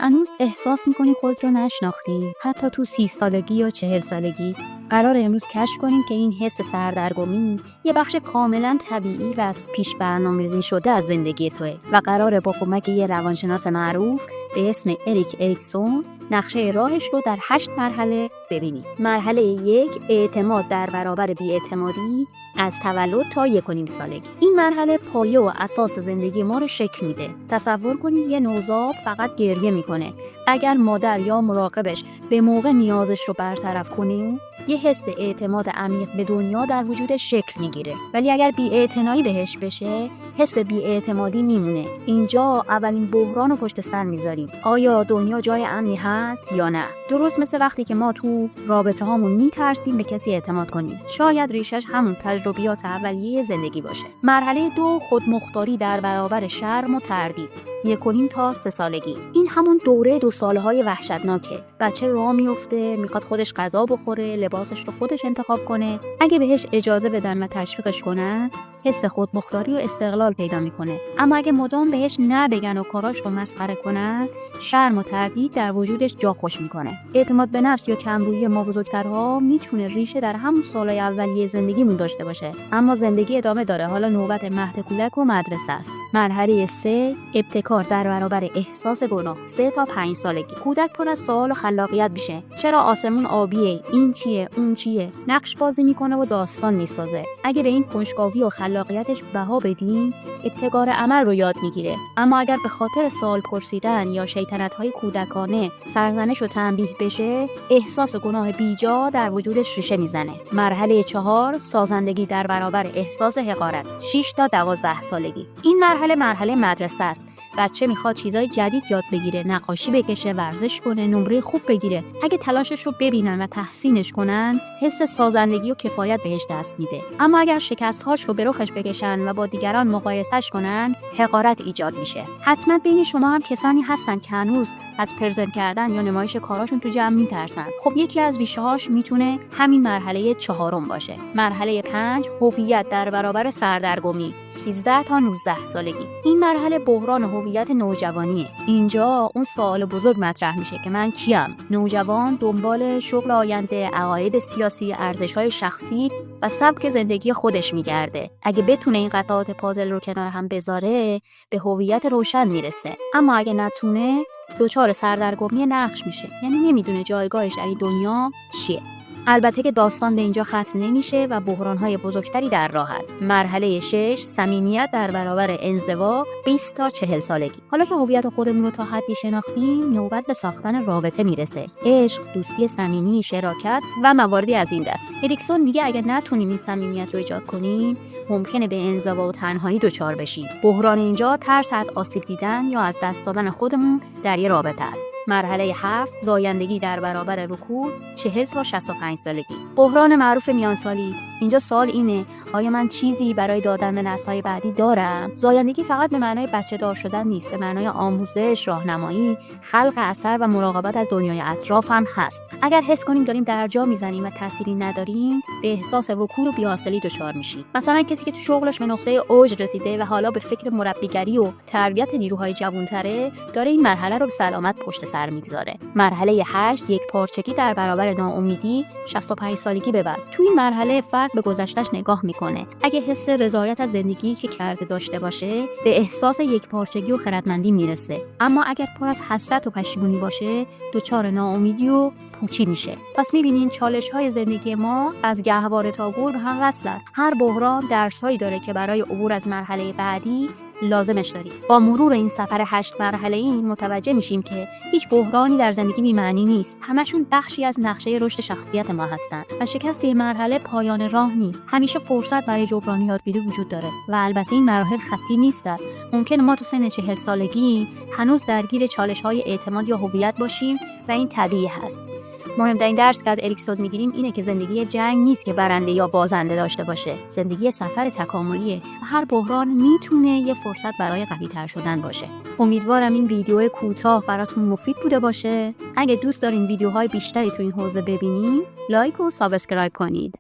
هنوز احساس میکنی خود رو نشناختی؟ حتی تو 30 سالگی یا 40 سالگی قرار امروز کشف کنیم که این حس سردرگمی یه بخش کاملا طبیعی و از پیش برنامه‌ریزی شده از زندگی توئه و قراره با کمک یه روانشناس معروف به اسم اریک اریکسون نقشه راهش رو در 8 مرحله ببینیم. مرحله 1 اعتماد در برابر بی‌اعتمادی از تولد تا 1.5 سالگی. این مرحله پایه و اساس زندگی ما رو شکل میده. تصور کنید یه نوزاد فقط گریه میکنه. اگر مادر یا مراقبش به موقع نیازش رو برطرف کنه، یه حس اعتماد عمیق به دنیا در وجودش شکل میگیره. ولی اگر بی‌اعتنایی بهش بشه، حس بی‌اعتمادی میمونه. اینجا اولین بحران رو پشت سر میذاریم. آیا دنیا جای امنی هست یا نه؟ درست مثل وقتی که ما تو رابطه هامون میترسیم به کسی اعتماد کنیم. شاید ریشش همون تجربیات اولیه زندگی باشه. مرحله 2 خودمختاری در برابر شرم و تردید. 1.5 تا 3 سالگی. این همون دوره 2 سالهای وحشتناکه. بچه راه میفته، میخواد خودش غذا بخوره، لباسش رو خودش انتخاب کنه. اگه بهش اجازه بدن و تشویقش کنن، حس خودمختاری و استقلال پیدا میکنه. اما اگه مدام بهش نه بگن و کاراش رو مسخره کنن، شرم و تردید در وجودش جا خوش میکنه. اعتماد به نفس یا کمرویی ما بزرگترها میتونه ریشه در همون سالهای اولیه زندگیمون داشته باشه. اما زندگی ادامه داره. حالا نوبت مهد کودک و مدرسه است. مرحله 3 ابتکار در برابر احساس گناه. 3 تا 5 سالگی. کودک پر از سوال و خلاقیت میشه. چرا آسمون آبیه؟ این چیه؟ اون چیه؟ نقش بازی میکنه و داستان میسازه. اگه به این کنجکاوی و خلاقیتش بها بدیم، ابتکار عمل رو یاد میگیره. اما اگر به خاطر سوال پرسیدن یا شیطنت‌های کودکانه سرزنش و تنبیه بشه، احساس گناه بیجا در وجودش ریشه میزنه. مرحله 4 سازندگی در برابر احساس حقارت. 6 تا 12 سالگی. این مرحله مدرسه است. بچه میخواد چیزای جدید یاد بگیره، نقاشی بکشه، ورزش کنه، نمره خوب بگیره. اگه تلاشش رو ببینن و تحسینش کنن، حس سازندگی و کفایت بهش دست میده. اما اگر شکست‌هاش رو به رخش بکشن و با دیگران مقایسهش کنن، حقارت ایجاد میشه. حتما بین شما هم کسانی هستن که هنوز از پرزنت کردن یا نمایش کاراشون تو جمع میترسن. خب یکی از ریشه‌هاش میتونه همین مرحله 4 باشه. مرحله 5 هویت در برابر سردرگمی. 13 تا 19 سالگی. این مرحله بحران هویت نوجوانیه. اینجا اون سوال بزرگ مطرح میشه که من کیم؟ نوجوان دنبال شغل آینده، عقاید سیاسی، ارزش‌های شخصی و سبک زندگی خودش میگرده. اگه بتونه این قطعات پازل رو کنار هم بذاره، به هویت روشن میرسه. اما اگه نتونه، دچار سردرگمی نقش میشه. یعنی نمیدونه جایگاهش در این دنیا چیه. البته که داستان به اینجا ختم نمیشه و بحران‌های بزرگتری در راهن. مرحله 6 صمیمیت در برابر انزوا. 20 تا 40 سالگی. حالا که هویت خودمون رو تا حدی شناختیم، نوبت به ساختن رابطه میرسه. عشق، دوستی صمیمی، شراکت و مواردی از این دست. اریکسون میگه اگه نتونیم این صمیمیت رو ایجاد کنیم، ممکنه به انزوا و تنهایی دچار بشیم. بحران اینجا ترس از آسیب دیدن یا از دست دادن خودمون در یه رابطه است. مرحله 7 زایندگی در برابر رکود. 40 تا 65 سالگی. بحران معروف میانسالی. اینجا سوال اینه: آیا من چیزی برای دادن به نسل‌های بعدی دارم؟ زایندگی فقط به معنای بچه‌دار شدن نیست، به معنای آموزش، راهنمایی، خلق اثر و مراقبت از دنیای اطراف هم هست. اگر حس کنیم داریم درجا میزنیم و تأثیری نداریم، به احساس رکود و بی‌حاصلی دچار میشیم. مثلا کسی که تو شغلش به نقطه اوج رسیده و حالا به فکر مربیگری و تربیت نیروهای جوان‌تره، داره این مرحله رو به سلامت پشت سر می‌گذاره. مرحله 8 یک پارچگی در برابر ناامیدی. 65 سالگی به بعد. تو این مرحله فرد به گذشته‌اش نگاه میکنه. اگه حس رضایت از زندگی که کرده داشته باشه، به احساس یک پارچگی و خردمندی میرسه. اما اگر پر از حسرت و پشیمونی باشه، دچار ناامیدی و پوچی میشه. پس میبینین چالش‌های زندگی ما از گهواره تا گور به هم وصلن. هر بحران درس‌هایی داره که برای عبور از مرحله بعدی لازمش داریم. با مرور این سفر 8 مرحله‌ای متوجه میشیم که هیچ بحرانی در زندگی بی‌معنی نیست. همشون بخشی از نقشه رشد شخصیت ما هستن. و شکست این مرحله پایان راه نیست. همیشه فرصت برای جبران یادگیری وجود داره. و البته این مراحل خطی نیستن. ممکنه ما تو سن 40 سالگی هنوز درگیر چالش‌های اعتماد یا هویت باشیم و این طبیعی هست. مهمترین درس که از اریکسون میگیریم اینه که زندگی جنگ نیست که برنده یا بازنده داشته باشه. زندگی سفر تکاملیه و هر بحران میتونه یه فرصت برای قوی‌تر شدن باشه. امیدوارم این ویدیو کوتاه براتون مفید بوده باشه. اگه دوست دارین ویدیوهای بیشتری تو این حوزه ببینیم، لایک و سابسکرایب کنید.